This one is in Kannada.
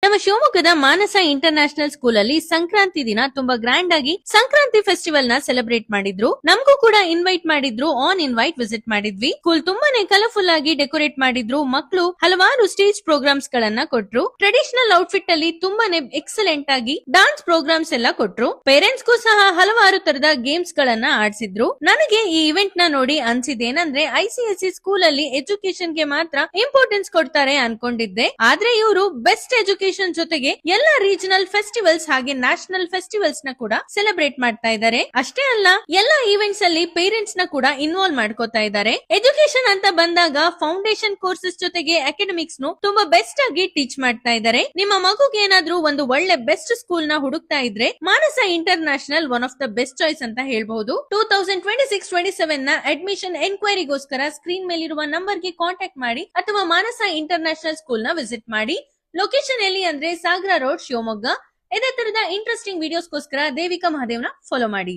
ನಮ್ಮ ಶಿವಮೊಗ್ಗದ ಮಾನಸ ಇಂಟರ್ನ್ಯಾಷನಲ್ ಸ್ಕೂಲ್ ಅಲ್ಲಿ ಸಂಕ್ರಾಂತಿ ದಿನ ತುಂಬಾ ಗ್ರ್ಯಾಂಡ್ ಆಗಿ ಸಂಕ್ರಾಂತಿ ಫೆಸ್ಟಿವಲ್ ನ ಸೆಲೆಬ್ರೇಟ್ ಮಾಡಿದ್ರು. ನಮಗೂ ಕೂಡ ಇನ್ವೈಟ್ ಮಾಡಿದ್ರು. ಆನ್ ಇನ್ವೈಟ್ ವಿಸಿಟ್ ಮಾಡಿದ್ವಿ. ಸ್ಕೂಲ್ ತುಂಬಾನೇ ಕಲರ್ಫುಲ್ ಆಗಿ ಡೆಕೋರೇಟ್ ಮಾಡಿದ್ರು. ಮಕ್ಕಳು ಹಲವಾರು ಸ್ಟೇಜ್ ಪ್ರೋಗ್ರಾಮ್ಸ್ ಗಳನ್ನ ಕೊಟ್ರು. ಟ್ರೆಡಿಷನಲ್ ಔಟ್ಫಿಟ್ ಅಲ್ಲಿ ತುಂಬಾನೇ ಎಕ್ಸಲೆಂಟ್ ಆಗಿ ಡಾನ್ಸ್ ಪ್ರೋಗ್ರಾಮ್ಸ್ ಎಲ್ಲ ಕೊಟ್ರು. ಪೇರೆಂಟ್ಸ್ ಗೂ ಸಹ ಹಲವಾರು ತರದ ಗೇಮ್ಸ್ ಗಳನ್ನ ಆಡಿಸಿದ್ರು. ನನಗೆ ಈ ಇವೆಂಟ್ ನ ನೋಡಿ ಅನ್ಸಿದ್ದೇನಂದ್ರೆ ICSE ಸ್ಕೂಲ್ ಅಲ್ಲಿ ಎಜುಕೇಶನ್ ಗೆ ಮಾತ್ರ ಇಂಪಾರ್ಟೆನ್ಸ್ ಕೊಡ್ತಾರೆ ಅನ್ಕೊಂಡಿದ್ದೆ. ಆದ್ರೆ ಇವರು ಬೆಸ್ಟ್ ಎಜುಕೇಶನ್ ಜೊತೆಗೆ ಎಲ್ಲ ರೀಜನಲ್ ಫೆಸ್ಟಿವಲ್ಸ್ ಹಾಗೆ ನ್ಯಾಷನಲ್ ಫೆಸ್ಟಿವಲ್ಸ್ ನ ಕೂಡ ಸೆಲೆಬ್ರೇಟ್ ಮಾಡ್ತಾ ಇದ್ದಾರೆ. ಅಷ್ಟೇ ಅಲ್ಲ, ಎಲ್ಲ ಈವೆಂಟ್ಸ್ ಅಲ್ಲಿ ಪೇರೆಂಟ್ಸ್ ನ ಕೂಡ ಇನ್ವಾಲ್ವ್ ಮಾಡ್ಕೋತಾ ಇದ್ದಾರೆ. ಎಜುಕೇಶನ್ ಅಂತ ಬಂದಾಗ ಫೌಂಡೇಶನ್ ಕೋರ್ಸಸ್ ಜೊತೆಗೆ ಅಕಾಡೆಮಿಕ್ಸ್ ನು ತುಂಬಾ ಬೆಸ್ಟ್ ಆಗಿ ಟೀಚ್ ಮಾಡ್ತಾ ಇದ್ದಾರೆ. ನಿಮ್ಮ ಮಗುಗೆ ಏನಾದ್ರೂ ಒಂದು ಒಳ್ಳೆ ಬೆಸ್ಟ್ ಸ್ಕೂಲ್ ನ ಹುಡುಕ್ತಾ ಇದ್ರೆ Manasa international one of the best choice ಅಂತ ಹೇಳ್ಬಹುದು. 2026-27 ನ ಅಡ್ಮಿಷನ್ ಎನ್ಕ್ವೈರಿಗೋಸ್ಕರ ಸ್ಕ್ರೀನ್ ಮೇಲಿರುವ ನಂಬರ್ ಗೆ ಕಾಂಟ್ಯಾಕ್ಟ್ ಮಾಡಿ ಅಥವಾ ಮಾನಸ ಇಂಟರ್ನ್ಯಾಷನಲ್ ಸ್ಕೂಲ್ ನ ವಿಸಿಟ್ ಮಾಡಿ. ಲೊಕೇಶನ್ ಎಲ್ಲಿ ಅಂದ್ರೆ ಸಾಗರ ರೋಡ್, ಶಿವಮೊಗ್ಗ. ಇದೇ ತರದ ಇಂಟ್ರೆಸ್ಟಿಂಗ್ ವಿಡಿಯೋಸ್ಗೋಸ್ಕರ ದೇವಿಕಾ ಮಹಾದೇವ್ನ ಫಾಲೋ ಮಾಡಿ.